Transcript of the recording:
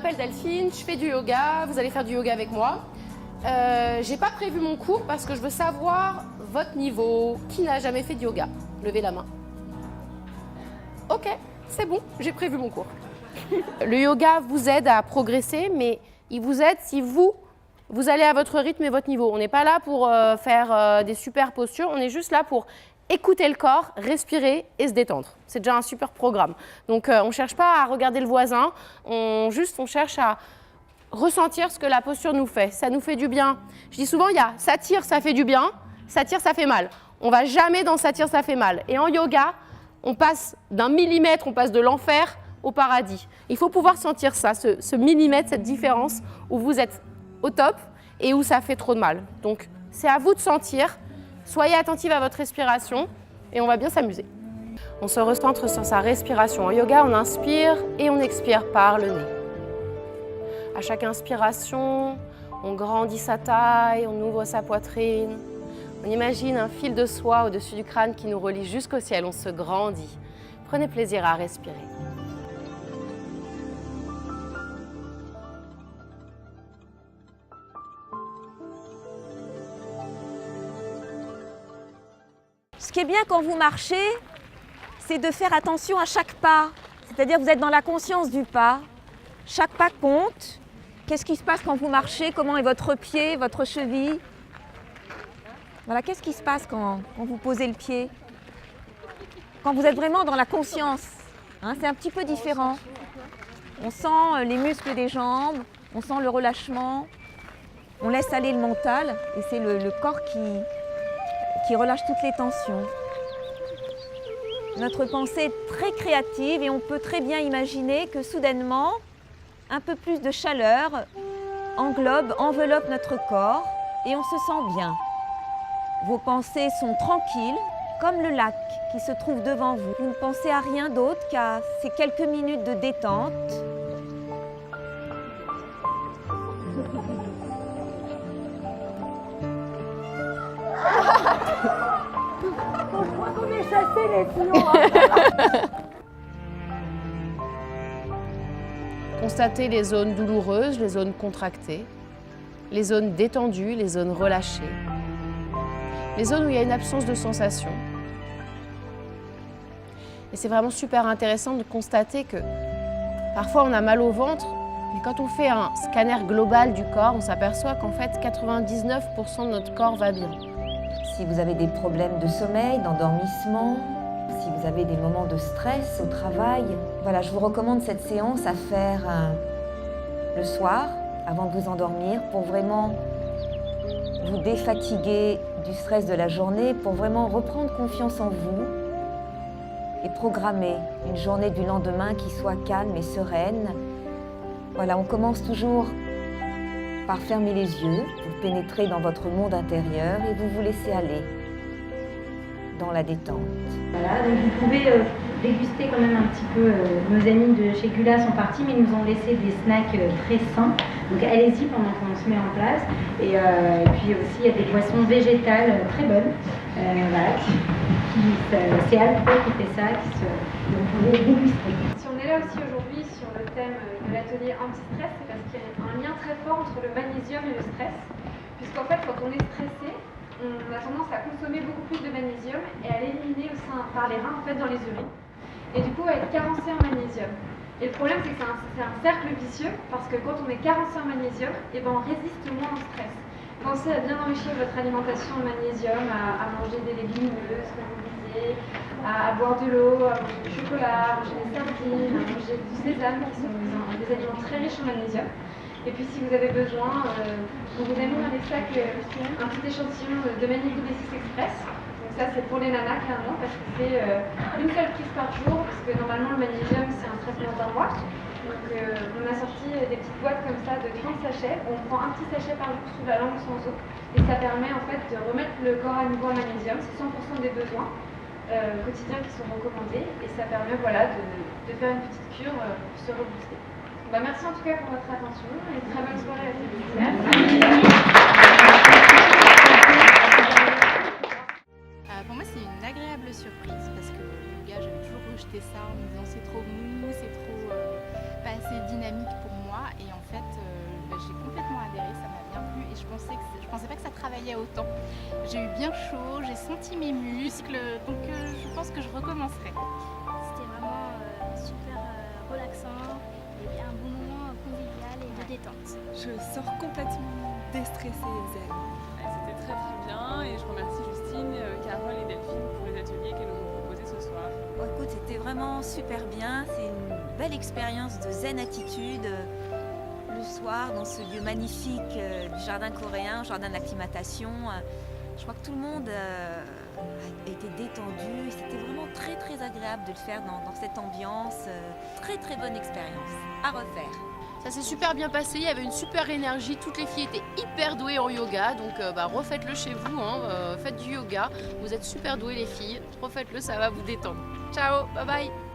m'appelle Delphine, je fais du yoga, vous allez faire du yoga avec moi. J'ai pas prévu mon cours parce que je veux savoir votre niveau. Qui n'a jamais fait de yoga? Levez la main. Ok, c'est bon, j'ai prévu mon cours. Le yoga vous aide à progresser, mais il vous aide si vous allez à votre rythme et votre niveau. On n'est pas là pour faire des super postures, on est juste là pour écouter le corps, respirer et se détendre. C'est déjà un super programme. Donc on ne cherche pas à regarder le voisin, on cherche à ressentir ce que la posture nous fait. Ça nous fait du bien. Je dis souvent, il y a ça tire, ça fait du bien, ça tire, ça fait mal. On ne va jamais dans ça tire, ça fait mal. Et en yoga, on passe d'un millimètre, on passe de l'enfer au paradis. Il faut pouvoir sentir ça, ce millimètre, cette différence où vous êtes au top et où ça fait trop de mal. Donc c'est à vous de sentir. Soyez attentive à votre respiration et on va bien s'amuser. On se recentre sur sa respiration. En yoga, on inspire et on expire par le nez. À chaque inspiration, on grandit sa taille, on ouvre sa poitrine. On imagine un fil de soie au-dessus du crâne qui nous relie jusqu'au ciel. On se grandit. Prenez plaisir à respirer. Ce qui est bien quand vous marchez, c'est de faire attention à chaque pas. C'est-à-dire que vous êtes dans la conscience du pas. Chaque pas compte. Qu'est-ce qui se passe quand vous marchez? Comment est votre pied, votre cheville? Voilà, qu'est-ce qui se passe quand vous posez le pied? Quand vous êtes vraiment dans la conscience, hein, c'est un petit peu différent. On sent les muscles des jambes, on sent le relâchement, on laisse aller le mental et c'est le corps qui relâche toutes les tensions. Notre pensée est très créative et on peut très bien imaginer que soudainement, un peu plus de chaleur enveloppe notre corps et on se sent bien. Vos pensées sont tranquilles, comme le lac qui se trouve devant vous. Vous ne pensez à rien d'autre qu'à ces quelques minutes de détente. On est chassés les sinon. Constatez les zones douloureuses, les zones contractées, les zones détendues, les zones relâchées, les zones où il y a une absence de sensation. Et c'est vraiment super intéressant de constater que parfois on a mal au ventre, mais quand on fait un scanner global du corps, on s'aperçoit qu'en fait 99% de notre corps va bien. Si vous avez des problèmes de sommeil, d'endormissement, si vous avez des moments de stress au travail, voilà, je vous recommande cette séance à faire le soir, avant de vous endormir, pour vraiment vous défatiguer du stress de la journée, pour vraiment reprendre confiance en vous et programmer une journée du lendemain qui soit calme et sereine. Voilà, on commence toujours par fermer les yeux, vous pénétrez dans votre monde intérieur et vous vous laissez aller dans la détente. Voilà, donc vous pouvez déguster quand même un petit peu. Nos amis de chez Gula sont partis, mais ils nous ont laissé des snacks très sains. Donc allez-y pendant qu'on se met en place. Et puis aussi, il y a des boissons végétales très bonnes. Voilà, c'est Alpro qui fait ça, donc vous pouvez déguster. Si on est là aussi aujourd'hui sur le thème de l'atelier anti-stress, c'est parce qu'il y a un lien très fort entre le magnésium et le stress. Puisqu'en fait, quand on est stressé, on a tendance à consommer beaucoup plus de magnésium et à l'éliminer par les reins, en fait, dans les urines. Et du coup, à être carencé en magnésium. Et le problème, c'est que c'est un cercle vicieux, parce que quand on est carencé en magnésium, et ben, on résiste moins au stress. Pensez à bien enrichir votre alimentation en magnésium, à manger des légumineuses, comme vous disiez, à boire de l'eau, à manger du chocolat, à manger des sardines, à manger du sésame, qui sont des aliments très riches en magnésium. Et puis si vous avez besoin, on vous a mis dans les sacs un petit échantillon de Magnésie B6 Express. Donc ça c'est pour les nanas clairement parce que c'est une seule prise par jour, parce que normalement le magnésium c'est un traitement d'un mois. Donc on a sorti des petites boîtes comme ça de 30 sachets. On prend un petit sachet par jour sous la langue sans eau. Et ça permet en fait de remettre le corps à niveau en magnésium. C'est 100% des besoins quotidiens qui sont recommandés. Et ça permet voilà, de faire une petite cure pour se rebooster. Bah, merci en tout cas pour votre attention et une très bonne soirée à tous. Pour moi, c'est une agréable surprise parce que le yoga, j'avais toujours rejeté ça en me disant c'est trop mou, c'est trop pas assez dynamique pour moi. mois et en fait j'ai complètement adhéré, ça m'a bien plu et je pensais pas que ça travaillait autant. J'ai eu bien chaud, j'ai senti mes muscles, donc je pense que je recommencerai. C'était vraiment super relaxant et puis un bon moment convivial et de détente. Je sors complètement déstressée et zen. C'était très très bien et je remercie Justine, Carole et Delphine pour les ateliers qu'elles nous ont proposés ce soir. Bon, écoute, c'était vraiment super bien. C'est une belle expérience de zen attitude le soir dans ce lieu magnifique du jardin coréen, jardin d'acclimatation. Je crois que tout le monde a été détendu. C'était vraiment très très agréable de le faire dans cette ambiance. Très très bonne expérience à refaire. Ça s'est super bien passé, il y avait une super énergie, toutes les filles étaient hyper douées en yoga, donc refaites-le chez vous, faites du yoga, vous êtes super douées les filles, refaites-le, ça va vous détendre. Ciao, bye bye.